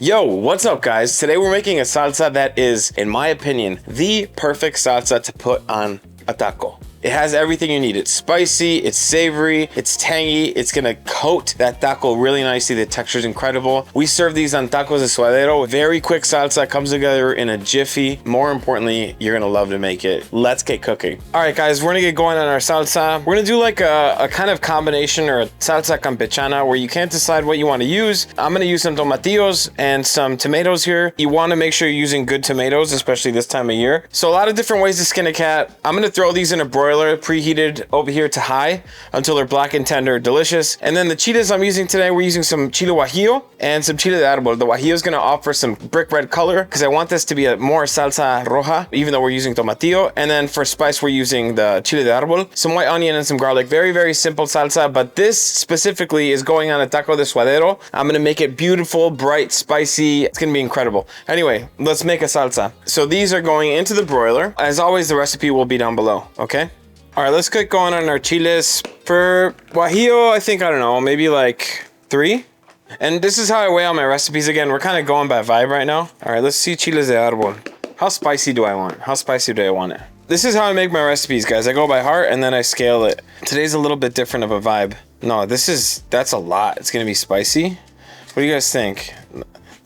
Yo, what's up guys? Today we're making a salsa that is, in my opinion, the perfect salsa to put on a taco. It has everything you need. It's spicy, it's savory, it's tangy. It's gonna coat that taco really nicely. The texture is incredible. We serve these on tacos de suadero. Very quick salsa, comes together in a jiffy. More importantly, you're gonna love to make it. Let's get cooking. All right guys, we're gonna get going on our salsa. We're gonna do like a kind of combination or a salsa campechana where you can't decide what you wanna use. I'm gonna use some tomatillos and some tomatoes here. You wanna make sure you're using good tomatoes, especially this time of year. So a lot of different ways to skin a cat. I'm gonna throw these in a broiler, preheated over here to high until they're black and tender, delicious. And then the chiles I'm using today, we're using some chile guajillo and some chile de arbol. The guajillo is gonna offer some brick red color because I want this to be a more salsa roja, even though we're using tomatillo. And then for spice, we're using the chile de arbol, some white onion and some garlic. Very, very simple salsa, but this specifically is going on a taco de suadero. I'm gonna make it beautiful, bright, spicy. It's gonna be incredible. Anyway, let's make a salsa. So these are going into the broiler. As always, the recipe will be down below, okay? All right, let's get going on our chiles. For guajillo, I think, I don't know, maybe like 3. And this is how I weigh out my recipes. Again, we're kind of going by vibe right now. All right, let's see chiles de arbol. How spicy do I want? How spicy do I want it? This is how I make my recipes, guys. I go by heart and then I scale it. Today's a little bit different of a vibe. No, that's a lot. It's gonna be spicy. What do you guys think?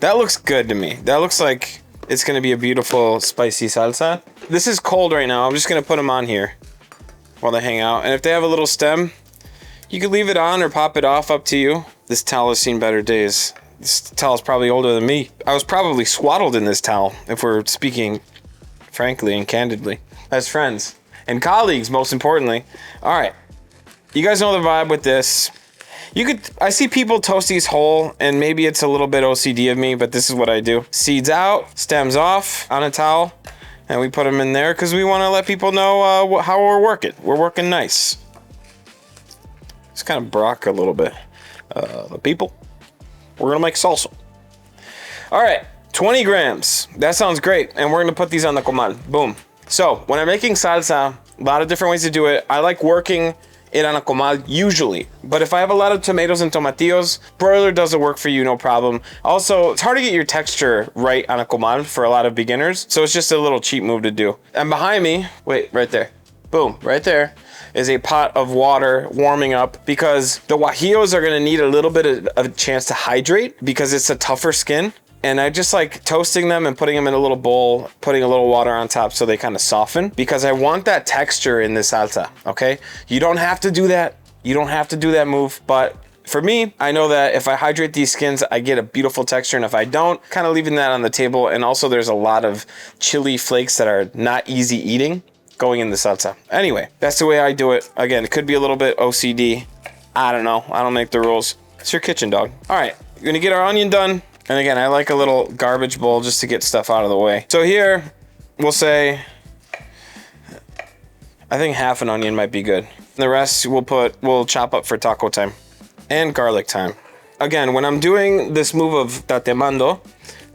That looks good to me. That looks like it's gonna be a beautiful spicy salsa. This is cold right now. I'm just gonna put them on here while they hang out. And if they have a little stem, you can leave it on or pop it off, up to you. This towel has seen better days. This towel is probably older than me. I was probably swaddled in this towel, if we're speaking frankly and candidly. As friends and colleagues, most importantly. All right, you guys know the vibe with this. I see people toast these whole, and maybe it's a little bit OCD of me, but this is what I do. Seeds out, stems off on a towel. And we put them in there because we want to let people know how we're working. We're working nice. It's kind of Brock a little bit. The people, we're going to make salsa. All right, 20 grams. That sounds great. And we're going to put these on the comal. Boom. So when I'm making salsa, a lot of different ways to do it. I like working it on a comal usually, but if I have a lot of tomatoes and tomatillos, broiler doesn't work for you, no problem. Also, it's hard to get your texture right on a comal for a lot of beginners, so it's just a little cheap move to do. And behind me, wait, right there, boom, right there is a pot of water warming up because the guajillos are gonna need a little bit of a chance to hydrate because it's a tougher skin. And I just like toasting them and putting them in a little bowl, putting a little water on top so they kind of soften because I want that texture in this salsa, okay? You don't have to do that. You don't have to do that move, but for me, I know that if I hydrate these skins, I get a beautiful texture, and if I don't, kind of leaving that on the table. And also there's a lot of chili flakes that are not easy eating going in the salsa. Anyway, that's the way I do it. Again, it could be a little bit OCD. I don't know. I don't make the rules. It's your kitchen, dog. All right, we're gonna get our onion done. And again, I like a little garbage bowl just to get stuff out of the way. So here, we'll say, I think half an onion might be good. The rest we'll chop up for taco time and garlic time. Again, when I'm doing this move of tatemando,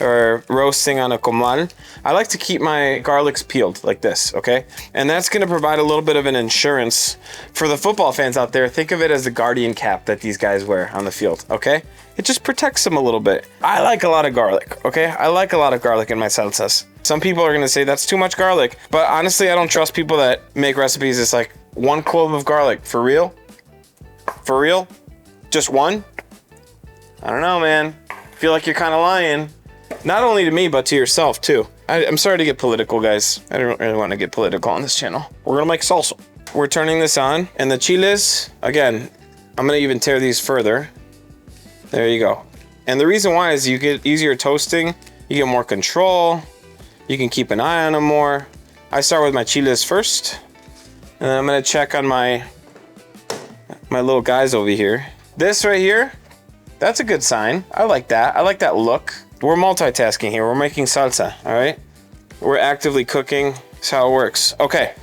or roasting on a comal, I like to keep my garlics peeled like this, okay? And that's gonna provide a little bit of an insurance for the football fans out there. Think of it as the guardian cap that these guys wear on the field, okay? It just protects them a little bit. I like a lot of garlic, okay? I like a lot of garlic in my salsas. Some people are gonna say that's too much garlic, but honestly, I don't trust people that make recipes. It's like 1 clove of garlic. For real? For real? Just 1? I don't know, man. I feel like you're kind of lying. Not only to me, but to yourself too. I'm sorry to get political, guys. I don't really want to get political on this channel. We're gonna make salsa. We're turning this on, and the chiles, again, I'm gonna even tear these further. There you go. And the reason why is you get easier toasting, you get more control, you can keep an eye on them more. I start with my chiles first, and then I'm gonna check on my little guys over here. This right here, that's a good sign. I like that. I like that look. We're multitasking here. We're making salsa, all right? We're actively cooking. That's how it works. Okay,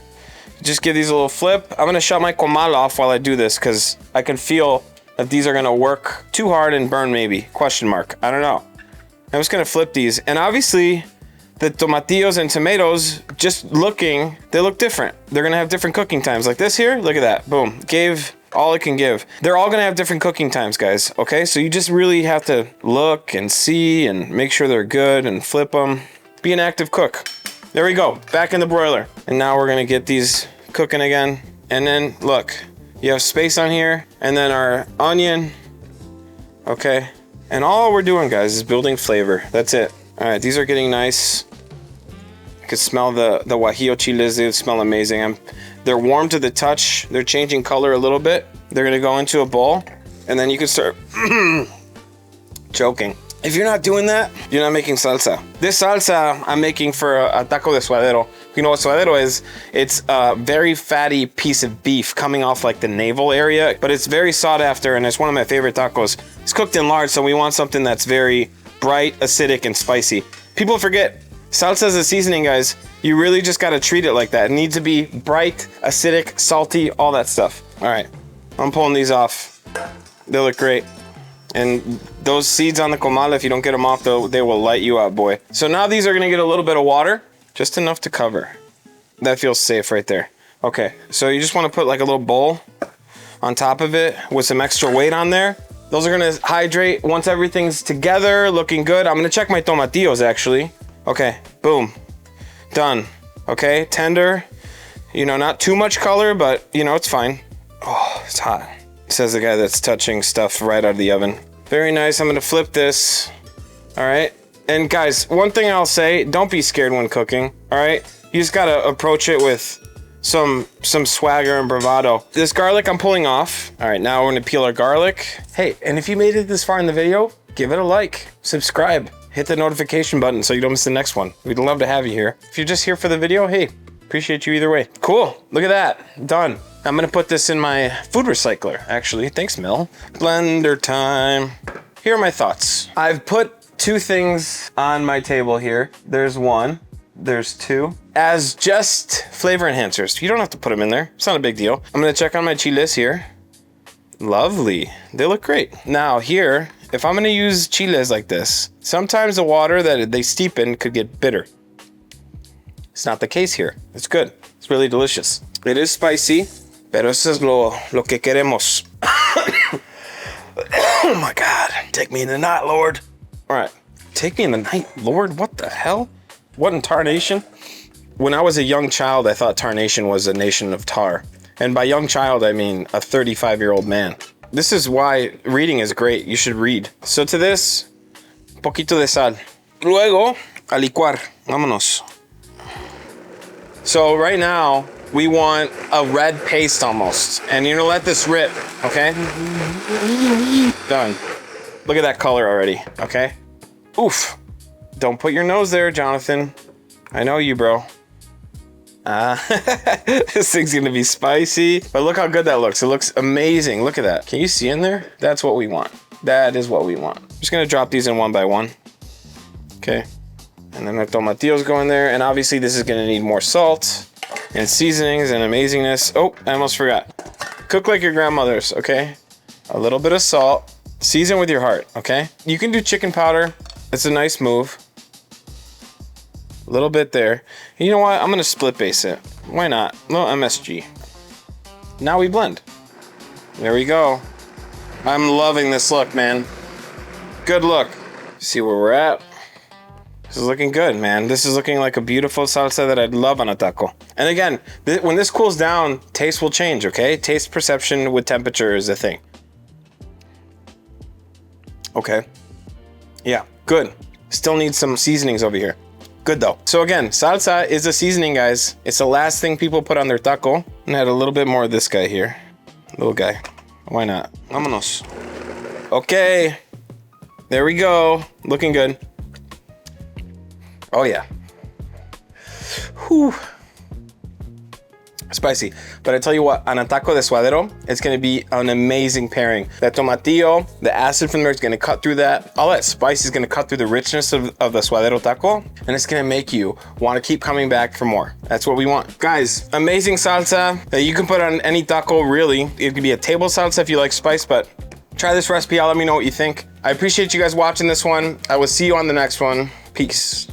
just give these a little flip. I'm gonna shut my comal off while I do this because I can feel that these are gonna work too hard and burn maybe, question mark. I don't know. I'm just gonna flip these. And obviously the tomatillos and tomatoes, just looking, they look different. They're gonna have different cooking times. Like this here, look at that, boom. Gave all it can give. They're all gonna have different cooking times, guys, okay? So you just really have to look and see and make sure they're good and flip them. Be an active cook. There we go, back in the broiler. And now we're gonna get these cooking again. And then look, you have space on here, and then our onion, okay? And all we're doing, guys, is building flavor. That's it. All right, these are getting nice. I could smell the guajillo chiles. They smell amazing. They're warm to the touch. They're changing color a little bit. They're gonna go into a bowl, and then you can start choking. If you're not doing that, you're not making salsa. This salsa I'm making for a taco de suadero. You know what suadero is? It's a very fatty piece of beef coming off like the navel area, but it's very sought after, and it's one of my favorite tacos. It's cooked in lard, so we want something that's very bright, acidic, and spicy. People forget, salsa is a seasoning, guys. You really just gotta treat it like that. It needs to be bright, acidic, salty, all that stuff. All right, I'm pulling these off. They look great. And those seeds on the comal, if you don't get them off, they will light you up, boy. So now these are gonna get a little bit of water, just enough to cover. That feels safe right there. Okay, so you just wanna put like a little bowl on top of it with some extra weight on there. Those are gonna hydrate once everything's together, looking good. I'm gonna check my tomatillos actually. Okay, boom, done. Okay, tender, you know, not too much color, but you know, it's fine. Oh, it's hot. Says the guy that's touching stuff right out of the oven. Very nice, I'm gonna flip this. All right, and guys, one thing I'll say, don't be scared when cooking, all right? You just gotta approach it with some swagger and bravado. This garlic I'm pulling off. All right, now we're gonna peel our garlic. Hey, and if you made it this far in the video, give it a like, subscribe, hit the notification button so you don't miss the next one. We'd love to have you here. If you're just here for the video, hey, appreciate you either way. Cool, look at that, done. I'm gonna put this in my food recycler, actually. Thanks, Mel. Blender time. Here are my thoughts. I've put two things on my table here. There's one, there's two. As just flavor enhancers. You don't have to put them in there. It's not a big deal. I'm gonna check on my chiles here. Lovely, they look great. Now here, if I'm gonna use chiles like this, sometimes the water that they steep in could get bitter. It's not the case here. It's good, it's really delicious. It is spicy. Pero eso es lo que queremos. Oh my God. Take me in the night, Lord. All right. Take me in the night, Lord? What the hell? What in tarnation? When I was a young child, I thought tarnation was a nation of tar. And by young child, I mean a 35-year-old man. This is why reading is great. You should read. So to this, poquito de sal. Luego, a licuar. Vámonos. So right now, we want a red paste almost. And you're gonna let this rip, okay? Done. Look at that color already, okay? Oof. Don't put your nose there, Jonathan. I know you, bro. This thing's gonna be spicy. But look how good that looks. It looks amazing. Look at that. Can you see in there? That's what we want. That is what we want. I'm just gonna drop these in one by one. Okay. And then our tomatillos go in there. And obviously this is gonna need more salt and seasonings and amazingness. Oh, I almost forgot. Cook like your grandmothers, okay? A little bit of salt. Season with your heart, okay? You can do chicken powder. It's a nice move. A little bit there. And you know what? I'm gonna split base it. Why not? No MSG. Now we blend. There we go. I'm loving this look, man. Good look. See where we're at. This is looking good, man. This is looking like a beautiful salsa that I'd love on a taco. And again, when this cools down, taste will change, okay? Taste perception with temperature is a thing. Okay. Yeah, good. Still need some seasonings over here. Good though. So again, salsa is a seasoning, guys. It's the last thing people put on their taco. And add a little bit more of this guy here. Little guy. Why not? Vámonos. Okay. There we go. Looking good. Oh yeah. Whew. Spicy. But I tell you what, on a taco de suadero, it's gonna be an amazing pairing. That tomatillo, the acid from there is gonna cut through that. All that spice is gonna cut through the richness of the suadero taco, and it's gonna make you wanna keep coming back for more. That's what we want. Guys, amazing salsa that you can put on any taco, really. It could be a table salsa if you like spice, but try this recipe out, let me know what you think. I appreciate you guys watching this one. I will see you on the next one. Peace.